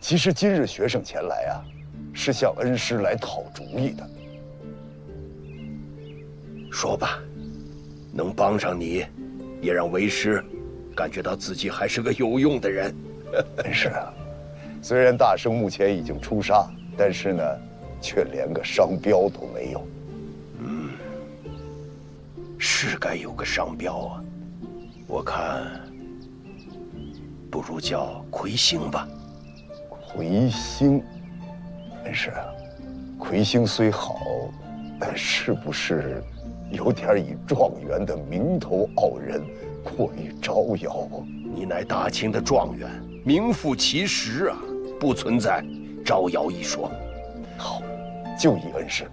其实今日学生前来啊，是向恩师来讨主意的。说吧，能帮上你，也让为师感觉到自己还是个有用的人。恩师啊，虽然大圣目前已经出沙，但是呢，却连个商标都没有。是该有个商标啊。我看，不如叫魁星吧。魁星，恩师啊，魁星虽好，但是不是有点以状元的名头傲人，过于招摇？你乃大清的状元，名副其实啊，不存在招摇一说。好，就依恩师，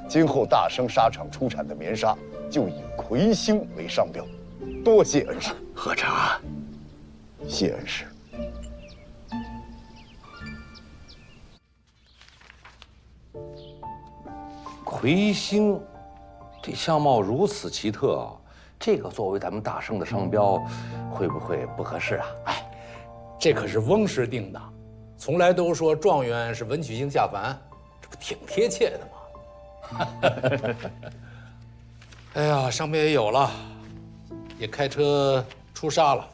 今后大生纱厂出产的棉纱就以魁星为商标。多谢恩师。喝茶。谢恩师。魁星，这相貌如此奇特啊！这个作为咱们大圣的商标，会不会不合适啊？哎，这可是翁师定的，从来都说状元是文曲星下凡，这不挺贴切的吗？哎呀，商标也有了，也开车出沙了。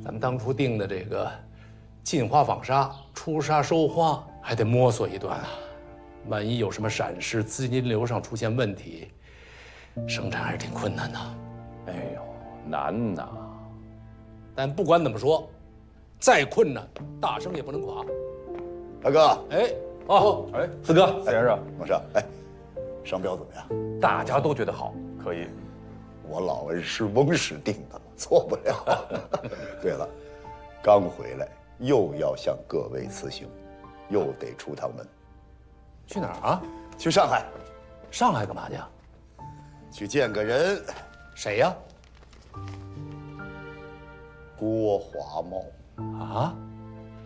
咱们当初定的这个进花纺纱、出沙收花，还得摸索一段啊。万一有什么闪失，资金流上出现问题，生产还是挺困难的。哎呦，难呐！但不管怎么说，再困难，大圣也不能垮。大哥，哎，哦，哎，四哥，四先生，王上，哎，商标怎么样？大家都觉得好，可以。我老恩师翁师定的，错不了。对了，刚回来又要向各位辞行，又得出趟门。去哪儿啊？去上海。上海干嘛去啊？去见个人。谁呀？郭华茂。啊？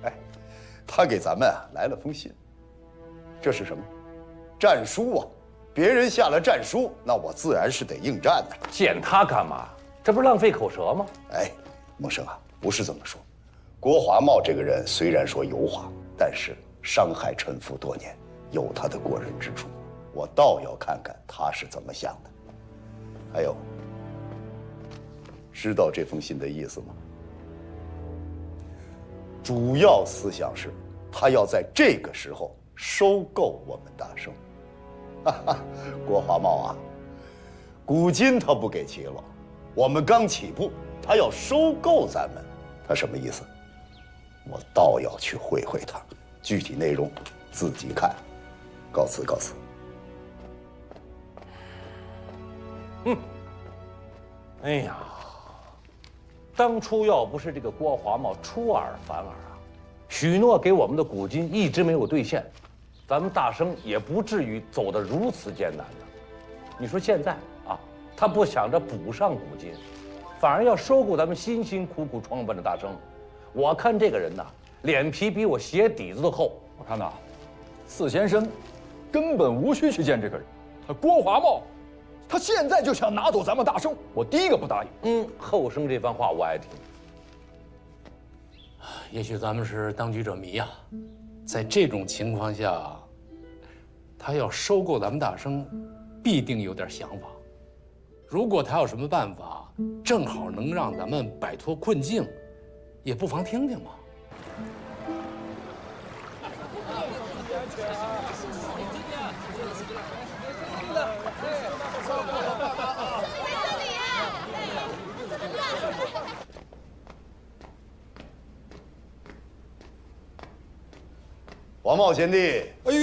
哎，他给咱们啊来了封信。这是什么？战书啊！别人下了战书，那我自然是得应战的。见他干嘛？这不是浪费口舌吗？哎，默生啊，不是这么说。郭华茂这个人虽然说油滑，但是伤害臣服多年，有他的过人之处。我倒要看看他是怎么想的。还有，知道这封信的意思吗？主要思想是，他要在这个时候收购我们大圣。郭华茂啊，古今他不给齐了，我们刚起步，他要收购咱们，他什么意思？我倒要去会会他，具体内容自己看。告辞，告辞。哎呀，当初要不是这个郭华茂出尔反尔啊，许诺给我们的古金一直没有兑现，咱们大生也不至于走得如此艰难的。你说现在啊，他不想着补上古金，反而要收购咱们辛辛苦苦创办的大生，我看这个人呐，脸皮比我鞋底子都厚。我看呐，四先生根本无需去见这个人，他郭华茂，他现在就想拿走咱们大圣，我第一个不答应。后生这番话我爱听。也许咱们是当局者迷啊，在这种情况下，他要收购咱们大生，必定有点想法。如果他有什么办法，正好能让咱们摆脱困境，也不妨听听嘛。王茂贤弟，哎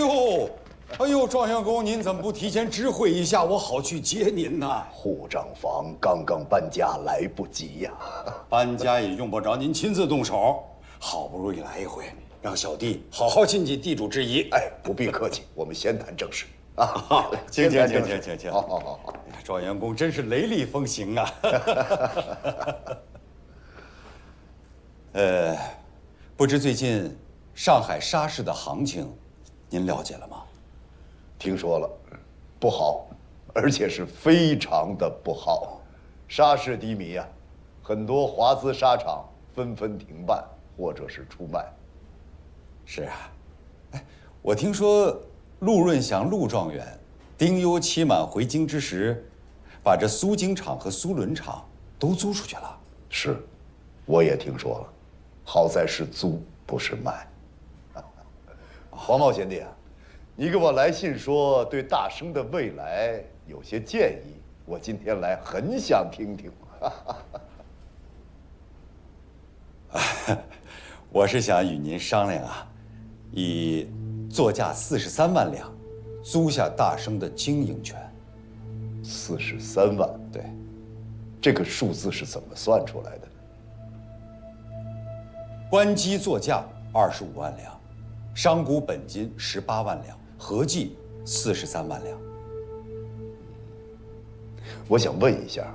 呦，状元公，您怎么不提前知会一下，我好去接您呢？护账房刚刚搬家，来不及呀。搬家也用不着您亲自动手，好不容易来一回，让小弟好好尽尽地主之谊。哎，不必客气，我们先谈正事啊。请。好。状元公真是雷厉风行啊！不知最近上海纱市的行情，您了解了吗？听说了，不好，而且是非常的不好。纱市低迷啊，很多华资纱厂纷纷停办或者是出卖。是啊，哎，我听说陆润祥陆状元丁忧期满回京之时，把这苏京厂和苏伦厂都租出去了。是，我也听说了，好在是租不是卖。黄茂贤弟啊，你给我来信说对大生的未来有些建议，我今天来很想听听。我是想与您商量啊，以作价43万两，租下大生的经营权。43万，对，这个数字是怎么算出来的呢？关机作价25万两，商股本金18万两，合计43万两。我想问一下，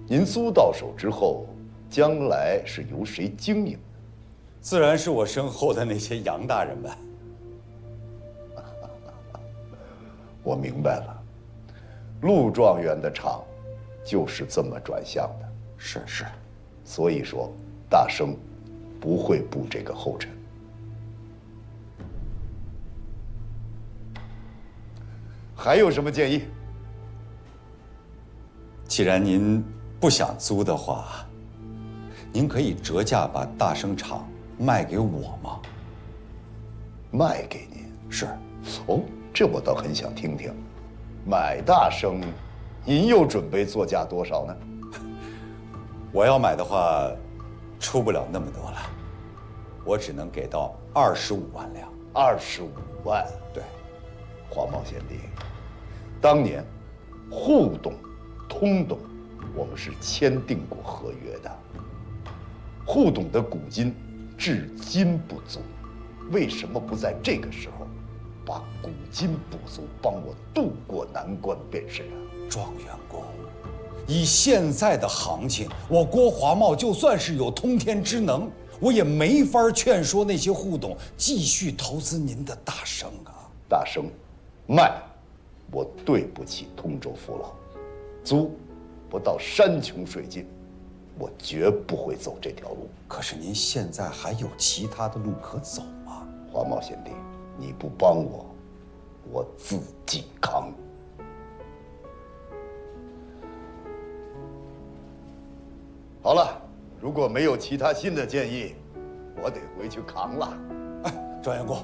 您租到手之后，将来是由谁经营？自然是我身后的那些杨大人们。我明白了，陆状元的厂就是这么转向的。是，所以说，大生不会步这个后尘。还有什么建议？既然您不想租的话，您可以折价把大生厂卖给我吗？卖给您？是。哦，这我倒很想听听。买大生，您又准备作价多少呢？我要买的话，出不了那么多了，我只能给到25万两。25万？对。黄茂贤弟，当年沪董、通董，我们是签订过合约的。沪董的股金至今不足，为什么不在这个时候把股金补足，帮我渡过难关便是啊。状元公，以现在的行情，我郭华茂就算是有通天之能，我也没法劝说那些沪董继续投资您的大生啊。大生，卖，我对不起通州父老；租，不到山穷水尽，我绝不会走这条路。可是您现在还有其他的路可走吗？黄茂贤弟，你不帮我，我自己扛。好了，如果没有其他新的建议，我得回去扛了。状元公，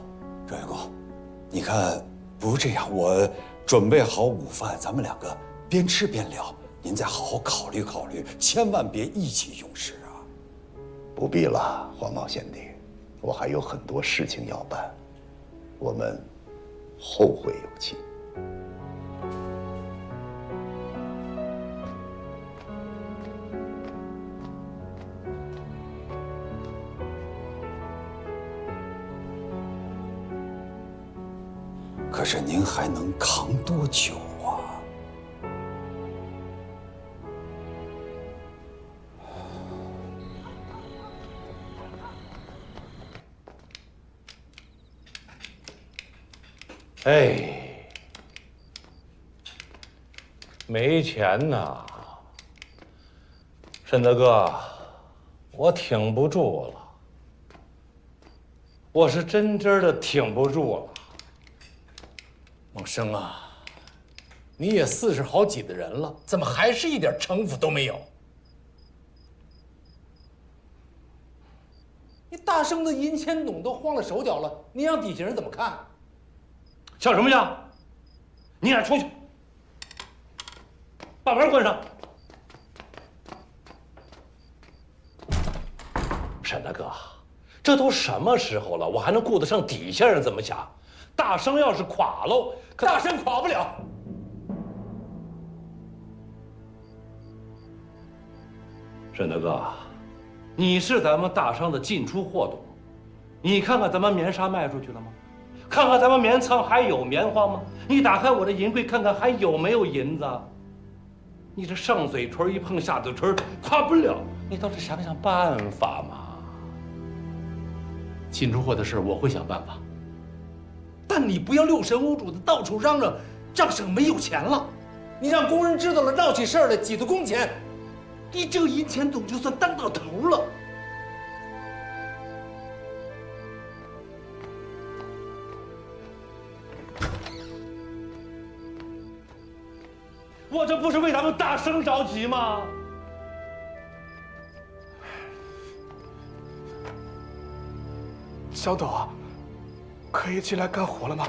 你看，不如这样，我准备好午饭，咱们两个边吃边聊，您再好好考虑考虑，千万别意气用事啊。不必了，黄茂贤弟，我还有很多事情要办，我们后会有期。可是您还能扛多久啊？哎，没钱呐，慎德哥，我挺不住了，我是真的挺不住了。孟生啊，你也40好几的人了，怎么还是一点城府都没有？你大生的银钱董都慌了手脚了，你让底下人怎么看？像什么像？你俩出去，把门关上。沈大哥，这都什么时候了，我还能顾得上底下人怎么想？大生要是垮喽，可大生垮不了。沈大哥，你是咱们大商的进出货董，你看看咱们棉纱卖出去了吗？看看咱们棉仓还有棉花吗？你打开我的银柜看看还有没有银子？你这上嘴唇一碰下嘴唇，垮不了，你倒是想想办法嘛。进出货的事我会想办法，但你不要六神无主的到处嚷嚷，让省没有钱了。你让工人知道了，闹起事儿来挤兑工钱，你这个银钱董就算当到头了。我这不是为咱们大生着急吗？小斗啊，可以进来干活了吗？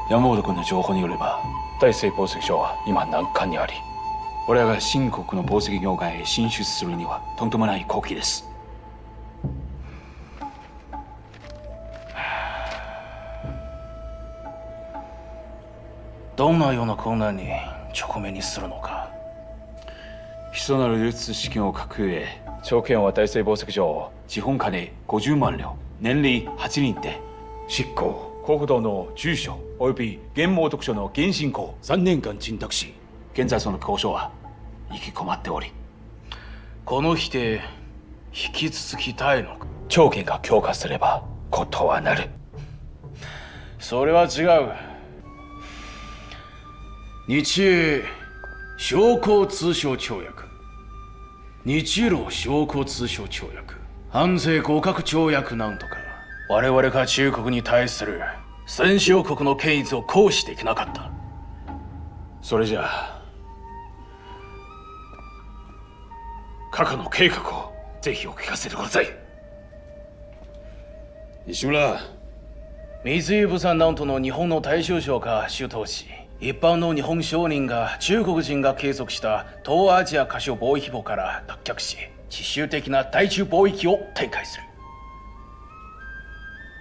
山本君の情報によれば大成宝石商は今難関にあり、我らが新国の宝石業界へ進出するにはとんでもない好機です。どんなような困難に直面にするのか。人なる流通資金を欠く上、条件は大成宝石商を資本金50万両、年利8人で執行。国土の住所および現猛特許の現進行3年間賃託し、現在その交渉は行き困っており、この日で引き続きたいのか。条件が強化すればことはなる。それは違う。日英商工通商条約、日露商工通商条約、関税互角条約なんとか。我々が中国に対する戦勝国の権益を行使できなかった。それじゃあ過去の計画をぜひお聞かせてください。西村、密輸物産なんとの日本の大衆商が主導し、一般の日本商人が中国人が継続した東アジア過小貿易網から脱却し、自主的な対中貿易を展開する。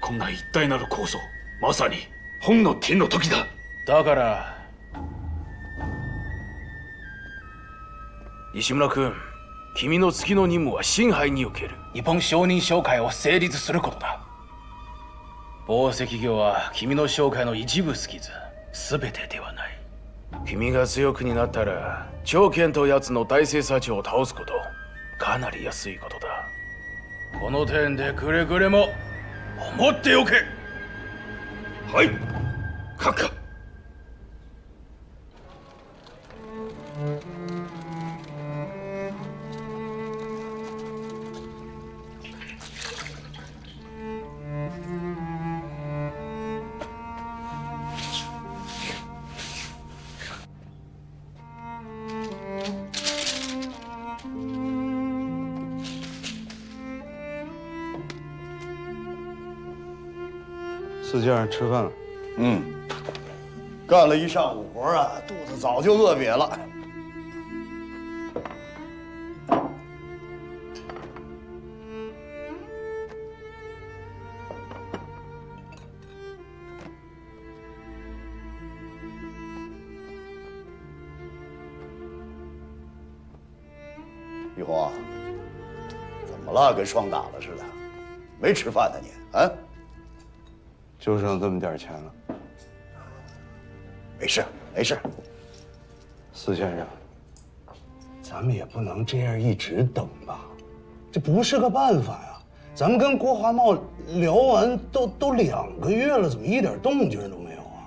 こんな一体なる構想、まさに本の天の時だ。だから西村君、君の次の任務は深海における日本商人商会を成立することだ。宝石業は君の商会の一部すぎず全てではない。君が強くになったら長健とやつの大生社長を倒すことかなり安いことだ。この点でくれぐれも思っておけ。はい、閣下。四先生吃饭了。干了一上午活啊，肚子早就饿瘪了。玉红啊，怎么了？跟霜打了似的，没吃饭呢你啊？就剩这么点钱了。没事，没事。四先生，咱们也不能这样一直等吧，这不是个办法呀。咱们跟郭华茂聊完都2个月了，怎么一点动静都没有啊？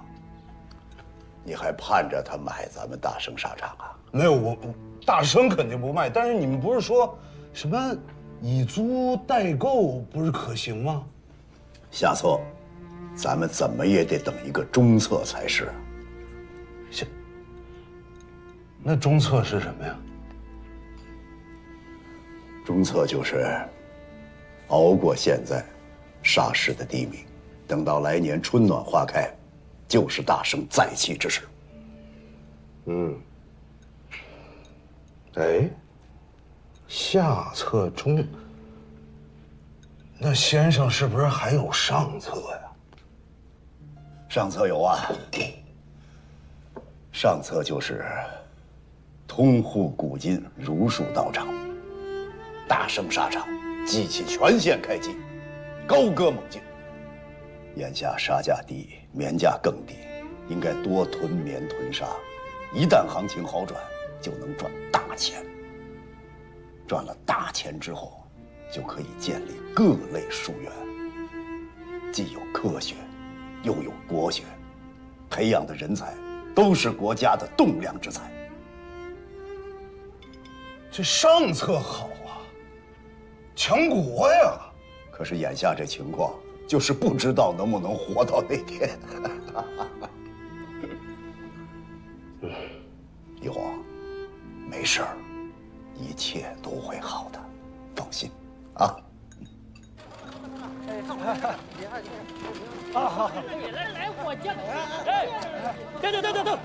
你还盼着他买咱们大生纱厂啊？没有，我大生肯定不卖，但是你们不是说什么以租代购不是可行吗？下策，咱们怎么也得等一个中策才是。那中策是什么呀？中策就是熬过现在霎时的低迷，等到来年春暖花开，就是大生再起之时。哎，下策中，那先生是不是还有上策呀？上策有啊，上策就是通户古今，如数道场，大生纱厂机器全线开机，高歌猛进。眼下纱价低，棉价更低，应该多囤棉囤纱。一旦行情好转，就能赚大钱。赚了大钱之后，就可以建立各类书院，既有科学，又有国学，培养的人才都是国家的栋梁之才。这上策好啊，强国呀！可是眼下这情况，就是不知道能不能活到那天。以后啊，没事儿，一切都会好的，放心啊。来我家！哎，等，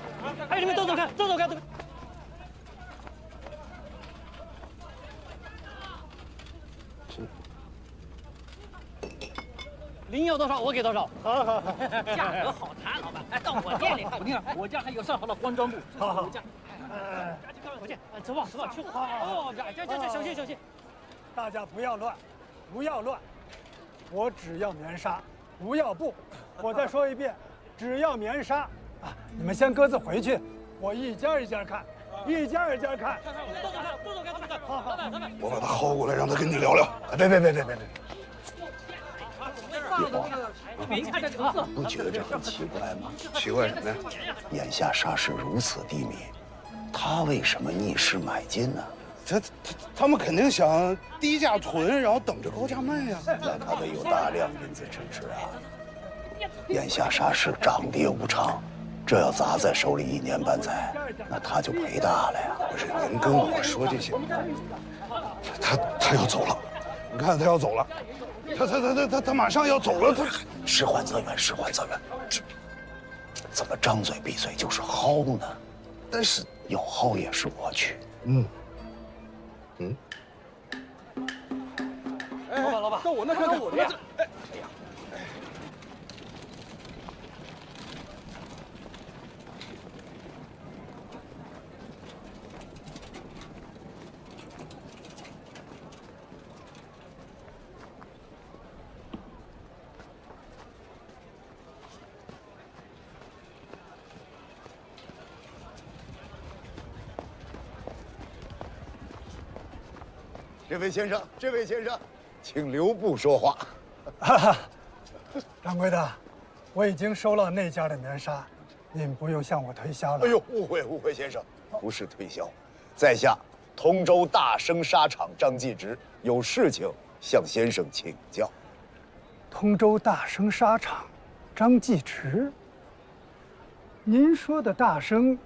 哎，你们都走开，都走开，您要多少我给多少。好，价格好谈，老板。哎，到我店里看，你看我家还有上好的黄砖布。好，赶紧快回去。走吧，去。哦，这，小心。大家不要乱，我只要棉纱，不要布。我再说一遍，只要棉纱啊！你们先各自回去，我一家一家看，一家一家看。都走开。好，老板。我把他薅过来，让他跟你聊聊。别！没看这个色，不觉得这很奇怪吗？奇怪什么呀？眼下沙市如此低迷，他为什么逆势买进呢？他们肯定想低价囤，然后等着高价卖呀。那他得有大量银子支持啊！眼下沙市涨跌无常，这要砸在手里1年半载，那他就赔大了呀！不是您跟我说这些，他要走了，你看他要走了，他马上要走了，他事缓则圆，这怎么张嘴闭嘴就是薅呢？但是有薅也是我去。老板，到我那看看我的呀。这位先生，请留步说话。掌柜的，我已经收了那家的棉纱，您不用向我推销了。哎呦，误会，先生，不是推销，在下通州大生纱厂张继直，有事情向先生请教。通州大生纱厂，张继直。您说的大生，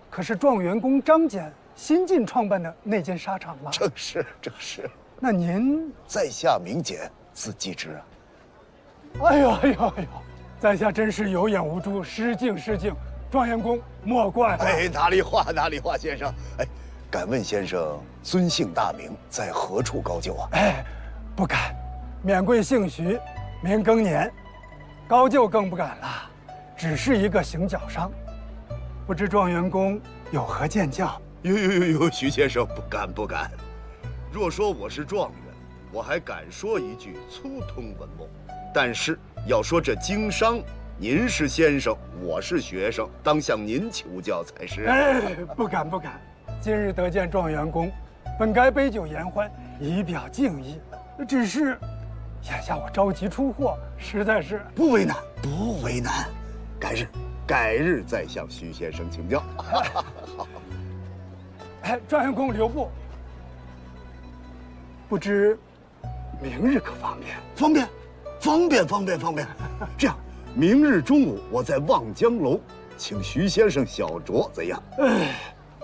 可是状元公张謇新近创办的那间纱厂吗？正是。那您在下名简，字继直啊。哎呦，在下真是有眼无珠，失敬。状元公莫怪。哎，哪里话，先生。哎，敢问先生尊姓大名，在何处高就啊？哎，不敢，免贵姓徐，名庚年，高就更不敢了，只是一个行脚商。不知状元公有何见教？呦，徐先生不敢。若说我是状元，我还敢说一句粗通文墨。但是要说这经商，您是先生，我是学生，当向您求教才是。哎，不敢。今日得见状元公，本该杯酒言欢，以表敬意。只是眼下我着急出货，实在是不为难。改日再向徐先生请教。好。哎，状元公留步。不知明日可方便？方便。这样，明日中午我在望江楼请徐先生小酌，怎样？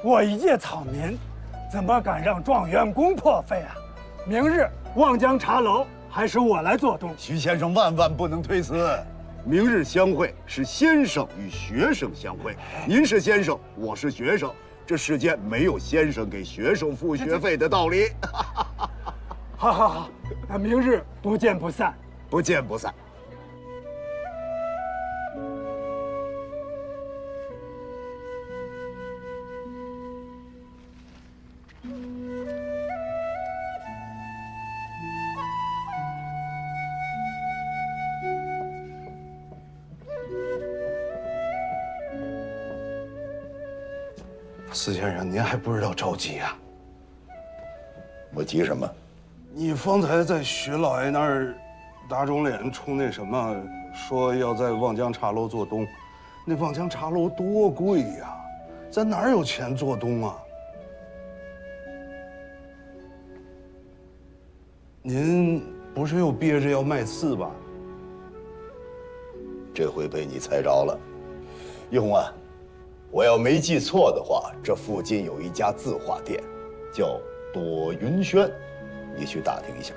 我一介草民，怎么敢让状元公破费啊？明日望江茶楼还是我来做东。徐先生万不能推辞。明日相会是先生与学生相会，您是先生，我是学生，这世间没有先生给学生付学费的道理。好，那明日不见不散。不见不散。司先生，您还不知道着急啊？我急什么？你方才在徐老爷那儿打肿脸充那什么，说要在望江茶楼做东，那望江茶楼多贵呀，咱哪有钱做东啊？您不是又憋着要卖刺吧？这回被你猜着了，一红啊，我要没记错的话，这附近有一家字画店，叫朵云轩，你去打听一下。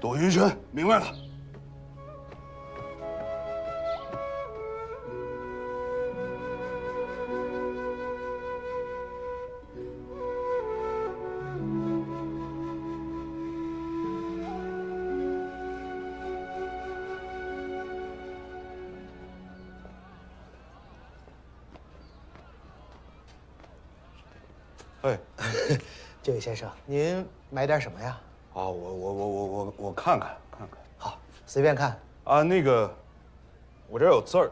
朵云轩，明白了。哎，这位先生，您买点什么呀？啊，我看看。好，随便看。啊，那个，我这儿有字儿，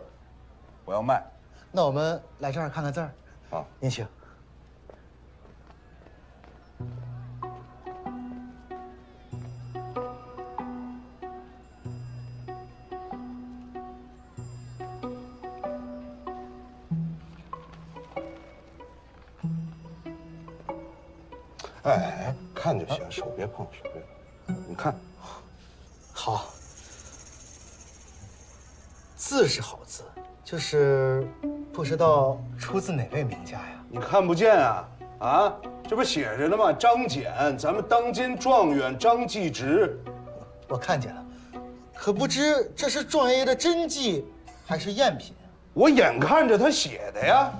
我要卖。那我们来这儿看看字儿。好，您请。哎，看就行，手别碰，手别碰。你看，好，字是好字，就是不知道出自哪位名家呀？你看不见啊？啊，这不写着呢吗？张謇，咱们当今状元张继直。我看见了，可不知这是状元爷的真迹还是赝品？我眼看着他写的呀。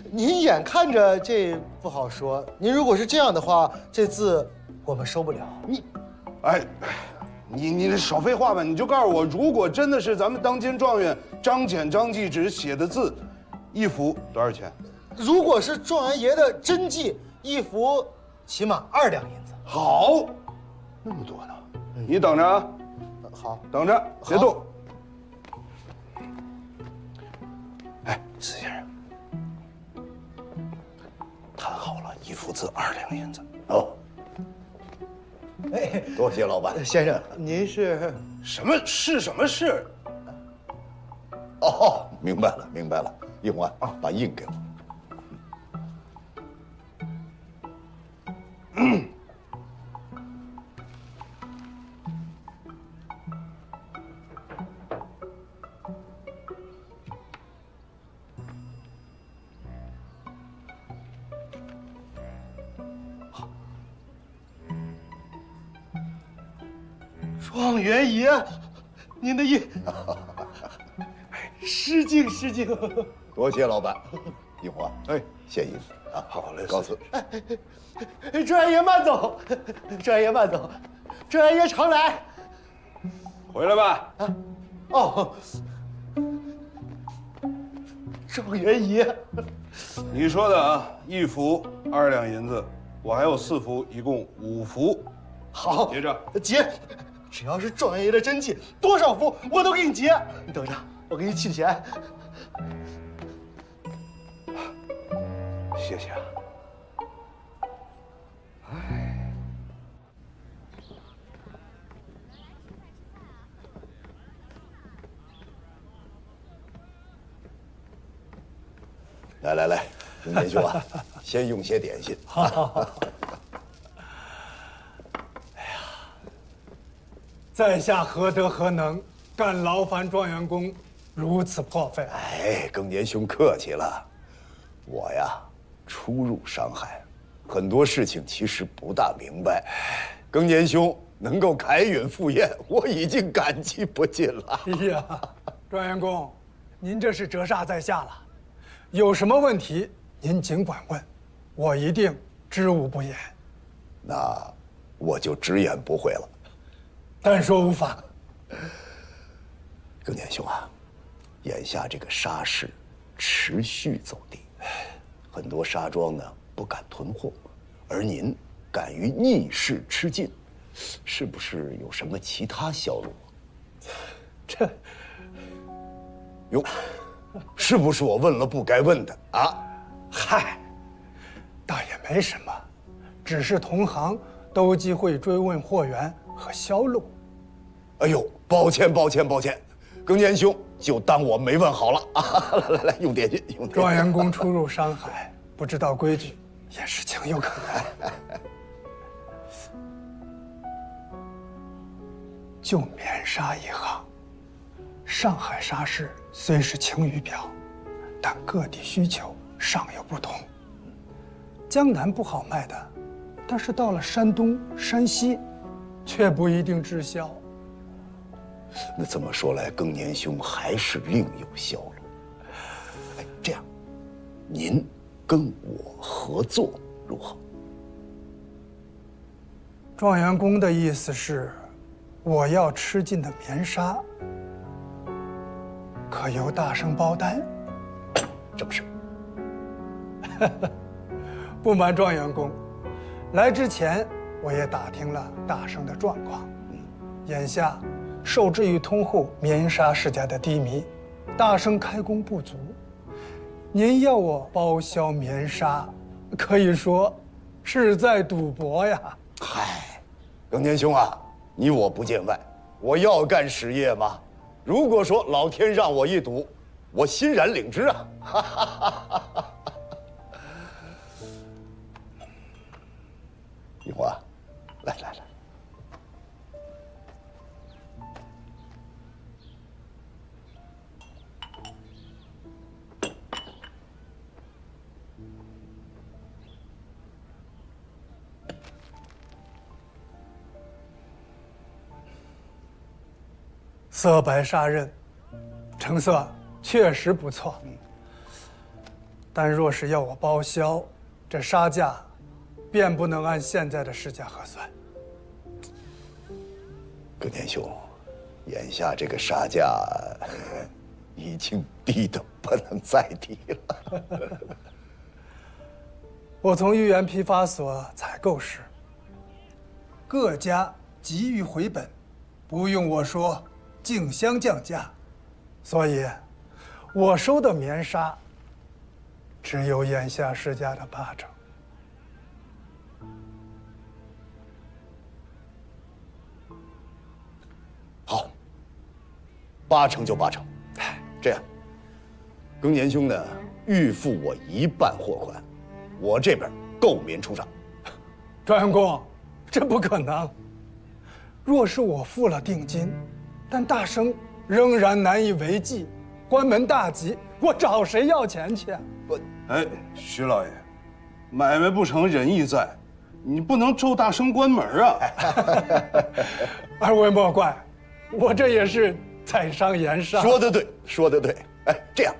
您眼看着这不好说。您如果是这样的话，这字我们收不了。你少废话吧！你就告诉我，如果真的是咱们当今状元张謇、张继直写的字，一幅多少钱？如果是状元爷的真迹，一幅起码2两银子。好，那么多呢？你等着啊。好，等着，别动。哎，司先生，谈好了，一幅字2两银子。哦，哎，多谢老板。先生，您是什么是什么事？哦，明白了，明白了。一红啊，把印给我。状元爷，您的印，失敬失敬。多谢老板。一红啊，哎，谢印啊，好嘞，告辞。状元爷慢走，状元爷慢走，状元爷常来。回来吧。哦，状元爷，你说的啊，一幅2两银子，我还有4幅，一共5幅。好，结账。结，只要是状元爷的真迹，多少幅我都给你结。你等着，我给你取钱。谢谢啊。来，钟年兄啊，先用些点心。好。在下何德何能，敢劳烦状元公如此破费？哎，庚年兄客气了。我呀，初入商海，很多事情其实不大明白。庚年兄能够凯允赴宴，我已经感激不尽了。哎呀，状元公，您这是折煞在下了。有什么问题您尽管问，我一定知无不言。那我就直言不讳了。但说无妨。庚年兄啊，眼下这个沙市持续走低，很多沙庄呢不敢囤货，而您敢于逆势吃进，是不是有什么其他销路？这，哟，是不是我问了不该问的啊？嗨，没什么，只是同行都有机会追问货源和销路。哎呦，抱歉，庚年兄就当我没问好了啊！来，用点心，用点心。状元公初入商海，不知道规矩，也是情有可原。就棉纱一行，上海纱市虽是晴雨表，但各地需求尚有不同。江南不好卖的，但是到了山东、山西，却不一定滞销。那这么说来，庚年兄还是另有销路。哎，这样，您跟我合作如何？状元公的意思是，我要吃进的棉纱，可由大圣包担？正是。不瞒状元公，来之前我也打听了大圣的状况。眼下受制于通后棉纱世家的低迷，大圣开工不足。您要我包销棉纱，可以说是在赌博呀。嗨，庚年兄啊，你我不见外，我要干实业嘛。如果说老天让我一赌，我欣然领之啊。玉华，来。色白纱刃，成色确实不错。但若是要我包销，这纱价便不能按现在的市价核算。庚年兄，眼下这个纱价已经低得不能再低了。我从豫园批发所采购时，各家急于回本，不用我说，竞相降价，所以，我收的棉纱只有眼下市价的8成。好，8成就8成。这样，庚年兄呢，预付我1半货款，我这边购棉出账。状元公，这不可能。若是我付了定金，但大生仍然难以为继，关门大吉，我找谁要钱去啊？哎，徐老爷，买卖不成仁义在，你不能咒大生关门啊！二位莫怪，我这也是在商言商。说得对。哎，这样，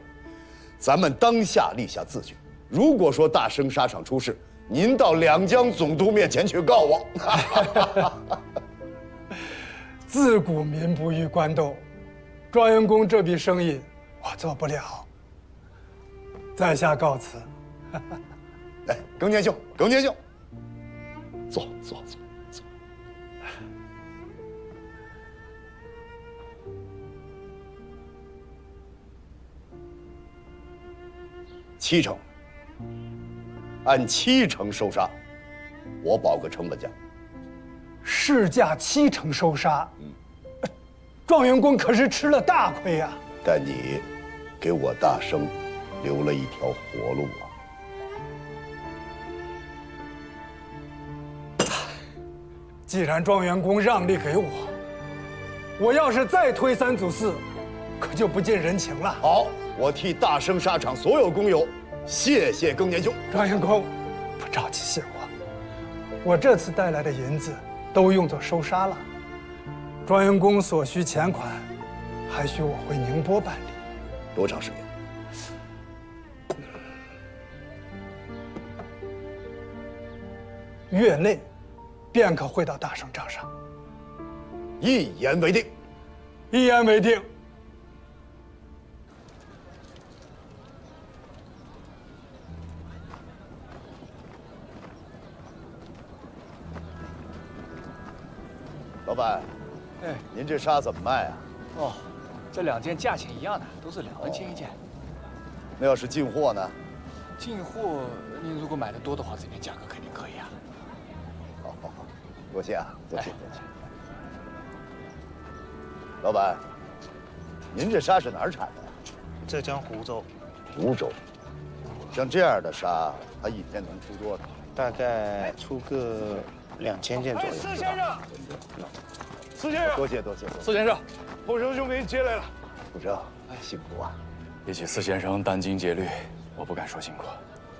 咱们当下立下字据，如果说大生纱厂出事，您到两江总督面前去告我。自古民不与官斗，状元公这笔生意我做不了。在下告辞。哎，庚年兄，坐。7成，按7成收纱，我保个成本价。市价7成收纱，状元公可是吃了大亏呀。但你给我大生留了一条活路啊！既然状元公让利给我，我要是再推3阻4，可就不近人情了。好，我替大生纱厂所有工友谢谢庚年兄。状元公，不着急谢我这次带来的银子都用作收纱了。状元公所需钱款，还需我回宁波办理。多长时间？月内便可汇到大生账上。一言为定。一言为定。老板，哎，您这纱怎么卖啊？哦，这2件价钱一样的，都是2文钱一件。那要是进货呢？进货您如果买的多的话，这边价格肯定可以啊。好，多谢啊，多谢。老板，您这沙是哪儿产的呀？浙江湖州。湖州。像这样的沙，它一天能出多少？大概出个2000件左右。施先生，施先生，多谢。施先生，后生兄给你接来了。后生，辛苦啊！比起施先生殚精竭虑，我不敢说辛苦。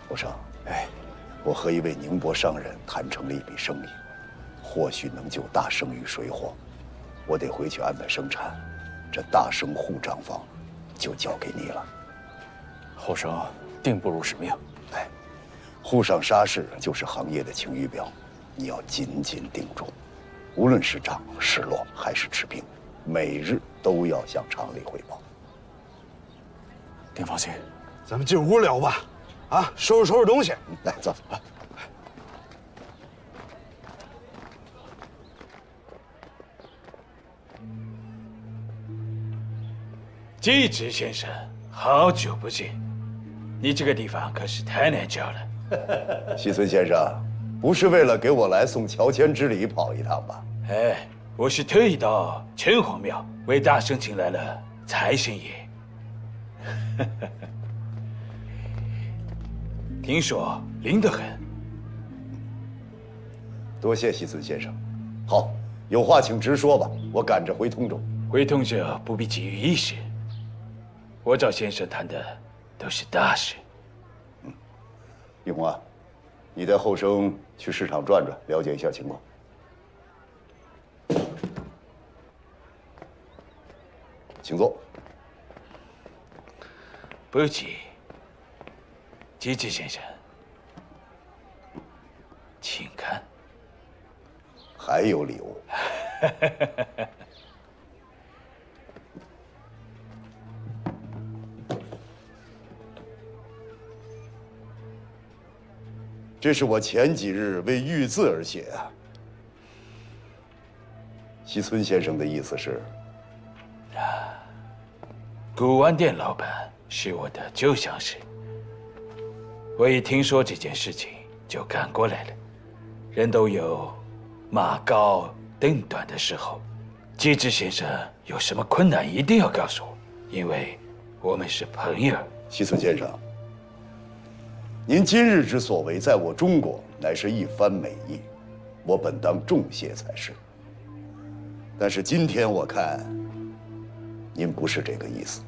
后生，我和一位宁波商人谈成了一笔生意，或许能救大生于水火。我得回去安排生产，这大生护账房就交给你了。后生定不辱使命。沪上沙市就是行业的晴雨表，你要紧紧盯住，无论是涨是落还是持平，每日都要向厂里汇报。丁放心，咱们进屋聊吧。啊，收拾东西。来，走。季直先生，好久不见，你这个地方可是太难找了。西村先生，不是为了给我来送乔迁之礼跑一趟吧？我是特意到城隍庙为大圣请来了财神爷。听说灵得很。多谢西村先生。好，有话请直说吧，我赶着回通州。回通州不必急于一时，我找先生谈的都是大事。玉红啊，你带后生去市场转转，了解一下情况。请坐。不急，季直先生，请看。还有礼物。这是我前几日为御字而写啊。西村先生的意思是，古玩店老板是我的旧相识，我一听说这件事情就赶过来了。人都有马高灯短的时候，季直先生有什么困难一定要告诉我，因为我们是朋友。西村先生，您今日之所为，在我中国乃是一番美意，我本当重谢才是。但是今天我看，您不是这个意思。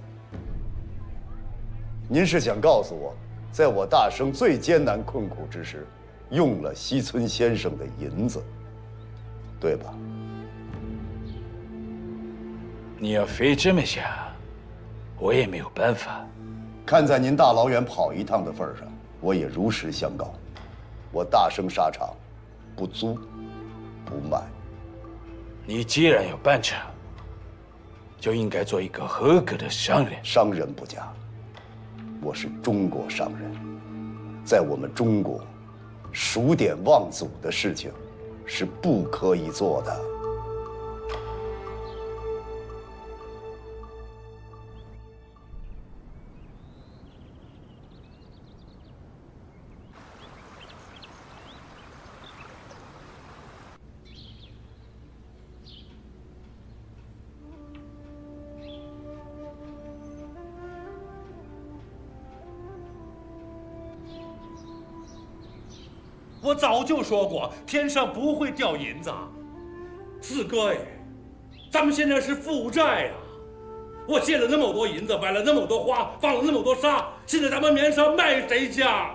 您是想告诉我，在我大生最艰难困苦之时，用了西村先生的银子，对吧？你要非这么想，我也没有办法。看在您大老远跑一趟的份上，我也如实相告，我大生沙场不租不卖。你既然要办厂，就应该做一个合格的商人。商人不假，我是中国商人，在我们中国，数典忘祖的事情是不可以做的。我早就说过，天上不会掉银子。四哥哎，咱们现在是负债呀！我借了那么多银子，买了那么多花，放了那么多沙，现在咱们棉纱卖谁家？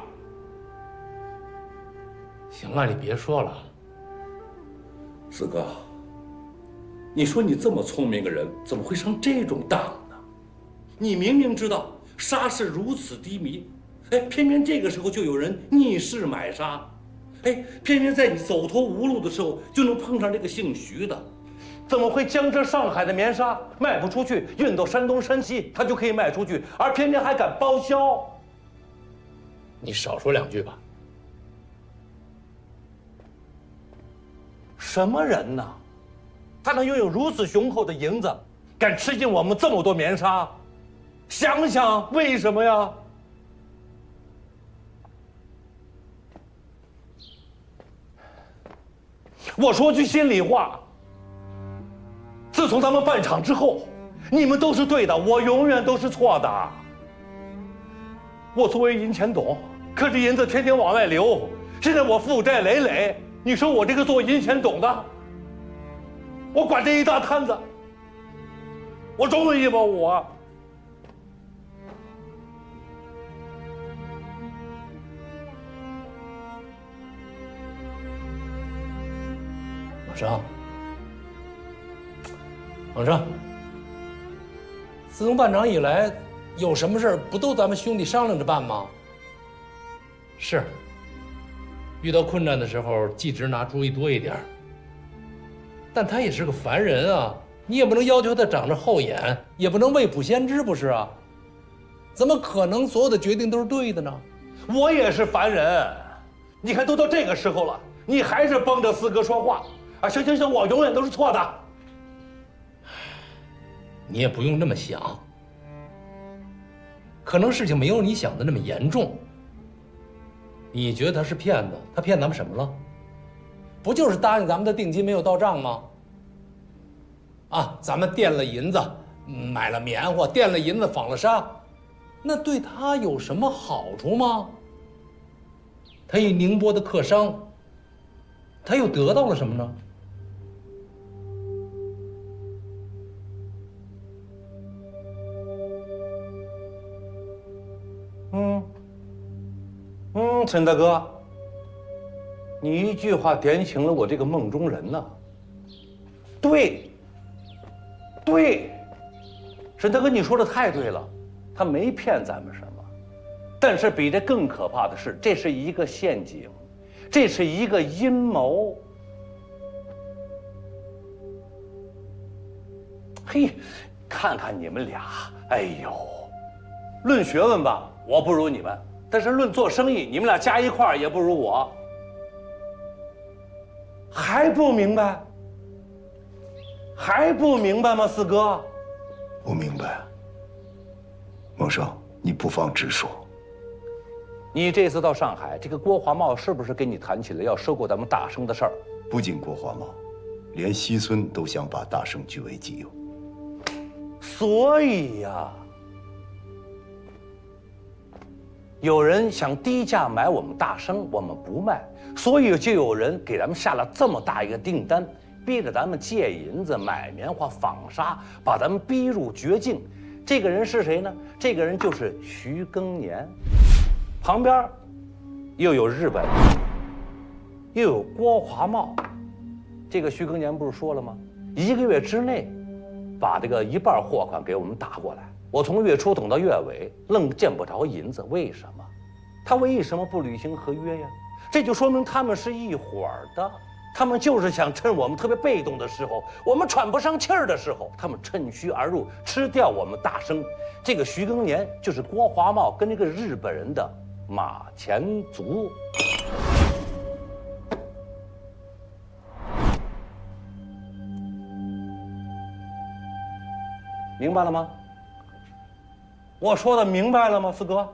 行了，你别说了。四哥，你说你这么聪明个人，怎么会上这种当呢？你明明知道沙市如此低迷，偏偏这个时候就有人逆势买沙。偏偏在你走投无路的时候，就能碰上这个姓徐的，怎么会江浙上海的棉纱卖不出去，运到山东山西，他就可以卖出去，而偏偏还敢包销？你少说两句吧。什么人呢？他能拥有如此雄厚的银子，敢吃进我们这么多棉纱？想想为什么呀？我说句心里话，自从咱们办厂之后，你们都是对的，我永远都是错的。我作为银钱董，可这银子天天往外流，现在我负债累累。你说我这个做银钱董的，我管这一大摊子，我容易吗我？往上。自从办厂以来，有什么事儿不都咱们兄弟商量着办吗？是。遇到困难的时候，季直拿主意多一点，但他也是个凡人啊，你也不能要求他长着后眼，也不能未卜先知，不是啊？怎么可能所有的决定都是对的呢？我也是凡人，你看都到这个时候了，你还是帮着四哥说话啊！行行行，我永远都是错的。你也不用那么想，可能事情没有你想的那么严重。你觉得他是骗子，他骗咱们什么了？不就是答应咱们的定金没有到账吗？啊，咱们垫了银子，买了棉花，垫了银子纺了纱，那对他有什么好处吗？他以宁波的客商，他又得到了什么呢？陈大哥，你一句话点醒了我这个梦中人呢。对，沈大哥，你说的太对了，他没骗咱们什么，但是比这更可怕的是，这是一个陷阱，这是一个阴谋。嘿，看看你们俩，哎呦，论学问吧，我不如你们。但是论做生意，你们俩加一块儿也不如我。还不明白？还不明白吗，四哥？不明白。孟生，你不妨直说。你这次到上海，这个郭华茂是不是跟你谈起了要收购咱们大生的事儿？不仅郭华茂，连西村都想把大生据为己有。所以呀。有人想低价买我们大生，我们不卖，所以就有人给咱们下了这么大一个订单，逼着咱们借银子买棉花纺纱，把咱们逼入绝境。这个人是谁呢？这个人就是徐庚年，旁边又有日本，又有郭华茂。这个徐庚年不是说了吗？1个月之内，把这个1半货款给我们打过来。我从月初等到月尾，愣见不着银子，为什么？他为什么不履行合约呀？这就说明他们是一伙儿的，他们就是想趁我们特别被动的时候，我们喘不上气儿的时候，他们趁虚而入，吃掉我们大生。这个徐庚年就是郭华茂跟这个日本人的马前卒。明白了吗？我说的明白了吗，四哥？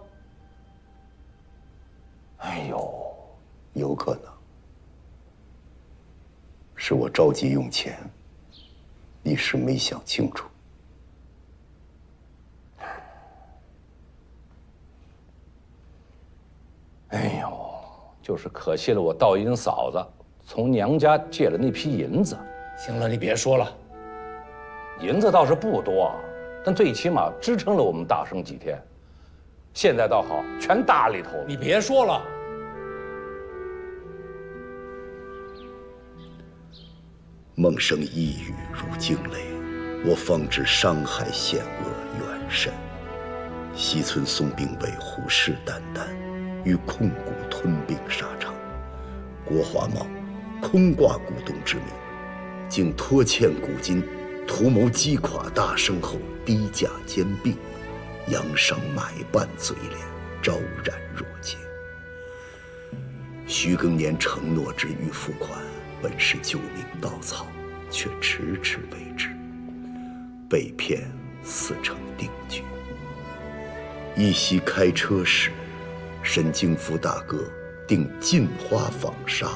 哎呦，有可能是我着急用钱，一时没想清楚。哎呦，就是可惜了我道银嫂子从娘家借了那批银子。行了，你别说了，银子倒是不多，但最起码支撑了我们大生几天。现在倒好，全搭里头了。你别说了。梦生一语如惊雷，我方知伤害险恶远甚。西村松兵卫虎视眈眈，欲控股吞并沙场。郭华茂空挂股东之名，竟拖欠股金，图谋击垮大生后低价兼并，洋商买办嘴脸，昭然若揭。徐庚年承诺之欲付款，本是救命稻草，却迟迟未至，被骗似成定局。一夕开车时，沈京福大哥定禁花纺纱，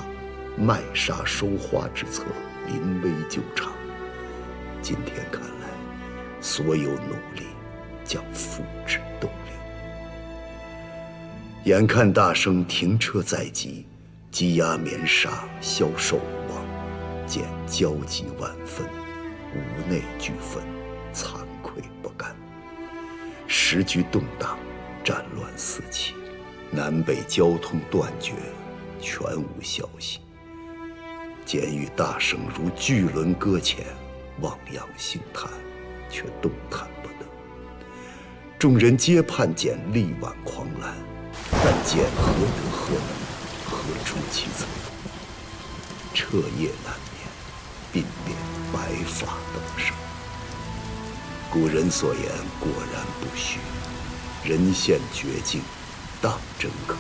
卖沙收花之策临危就场。今天看来，所有努力将付之东流。眼看大圣停车在即，积压棉纱销售无望，见焦急万分，无内俱愤，惭愧不甘。时局动荡，战乱四起，南北交通断绝，全无消息。监狱大圣如巨轮搁浅，望洋兴叹，却动弹不得。众人皆盼见力挽狂澜，但见何德何能，何出其策？彻夜难眠，鬓边白发登生。古人所言果然不虚，人陷绝境，当真可。